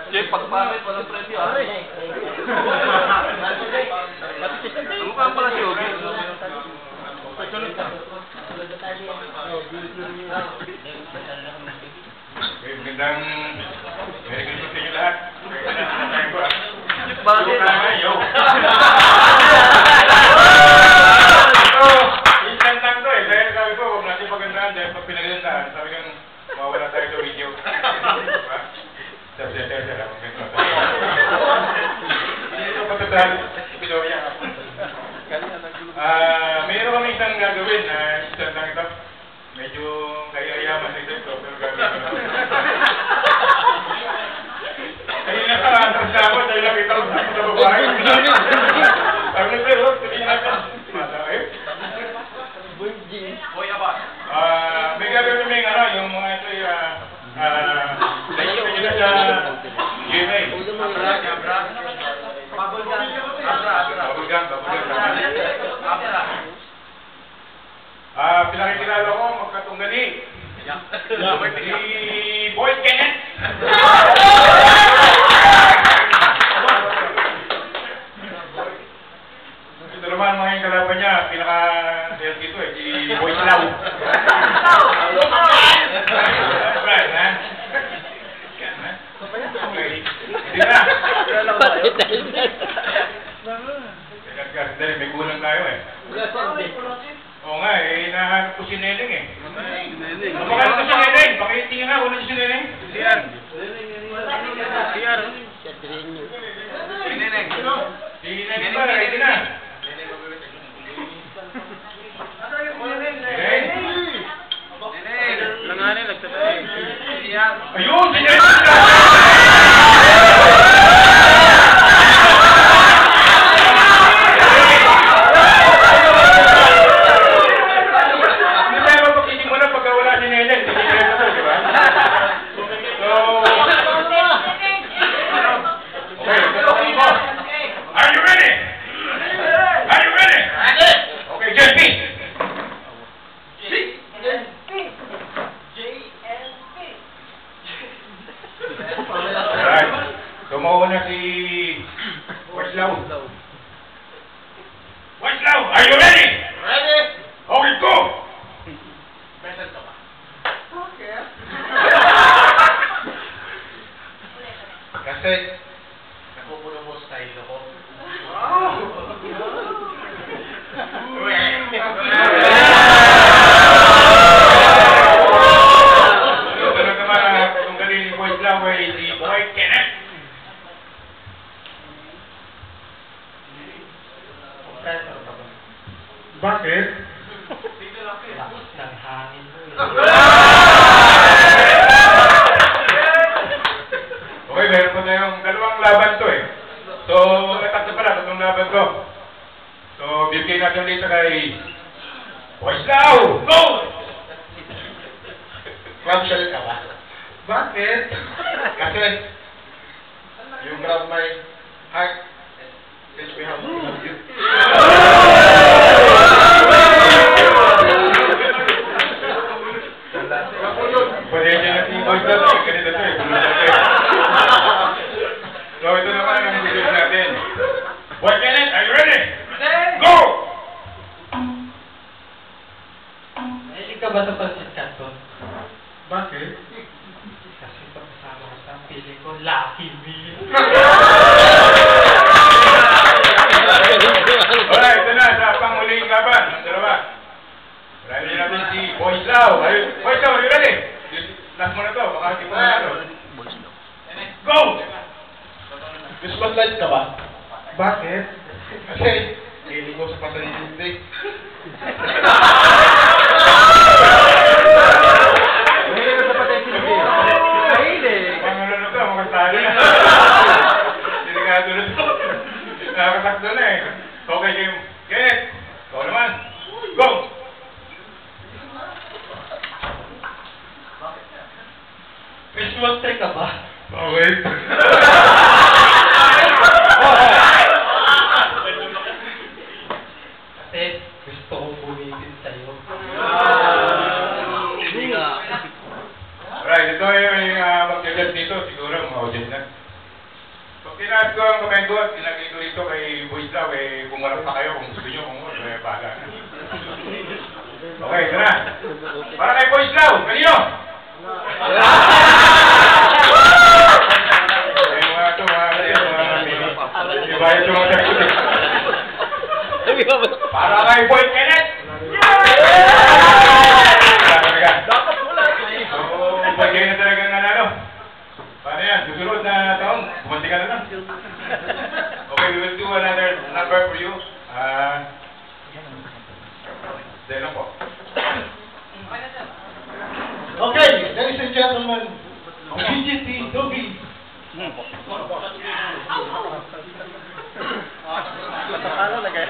Che, pagpamit, walang premyo. Ano ka pala si Ogi? Magandang Merry Christmas sa inyo lahat. Bakit? Instant lang to eh. Dahil sabi ko, huwag natin pagandaan. Dahil pag pinagandaan, sabi kang mawala tayo sa video. Diba? Sir. Hindi ito pagkatalo. Pinoya. Mayroon kami isang gagawin na instant lang ito. Medyo kaya-ayaman sa ito. Pero gagawin ko. Ayun na ka, tapos dahil lang ito sa babae. Sabi na sir, sabihin natin. Boy, aba. May gagawin kami yung mga ito nakikita nyo na sa GMA. Bubblegum. Pinakikilala ko, magkatunggali. Si Boy Kenneth. Ito naman mga yung kalaban niya, pinaka-sales dito si Boy Slaw. Right, ha? Okay. Hindi na. Dahil may kulang tayo eh. Oo nga eh, hinahanap ko si Neneng eh. Makahanap ko si Neneng. Pakitingin nga, wala si Neneng. Siyan. Si Neneng. Si Neneng ba? Ready na. Langanin, nagtatay. Ayun! Si Neneng! Tumawa si Weslaw. Weslaw, are you ready? Ready? Okay, go! Present ka ba? Okay. Kasi, napupuno mo style ko. wow! Ito naman, kung galing ni Weslaw ay si Boy Kenneth. Bakit? Lakas ng hangin mo. Okay, meron po tayong dalawang laban to eh. So, natatlo pala, tatlong laban to. So, bibigay natin dito kay Weslaw! Go! Clamshell ka ba? Bakit? Kasi, you grab my heart since we have to love you. Pasensya na si Weslaw, ganito to eh. So, ito naman ang video natin. Boy Kenneth, are you ready? Go! Mahilig ka ba sa pansit canton? Bakit? Kasi pagkasama ko sa pili ko, Lucky Me. Alright, ito na sa panghuling laban ng dalawa. Marami natin si Weslaw. Weslaw, are you ready? Last mo na to, baka hindi pa na to. Go! Christmas lights ka ba? Bakit? Kasi, hiling ko sa pasalindi. Mahilig ka sa patensindi. Mahilig. Pangulano to, mga tali. Delikado na to. Nakakatakdo na eh. Okay, game. Kenneth, ikaw naman. Go! Christmas tree ka ba? Wait. Kasi, gusto ko punitin sa'yo. Alright, ito yung mag-judge dito. Siguro mga audience na. So, tinaas ko ang kamay ko at nilagay ko dito kay Boys Love, eh, pumarap pa kayo kung gusto nyo, kung bahala na. Okay, ito na. Para kay Boys Love, kanino? Ay, mga ito, ibayad yung mga tagot. Para kay Boy Kenneth! Dapat wala. So, Boy Kenneth talaga nanalo. Paano yan? Susunod na taon, bumanti ka na lang. Okay, we will do another number for you. Dahil po. Okay, ladies and gentlemen, GGT Dobi. Patapalo na kayo.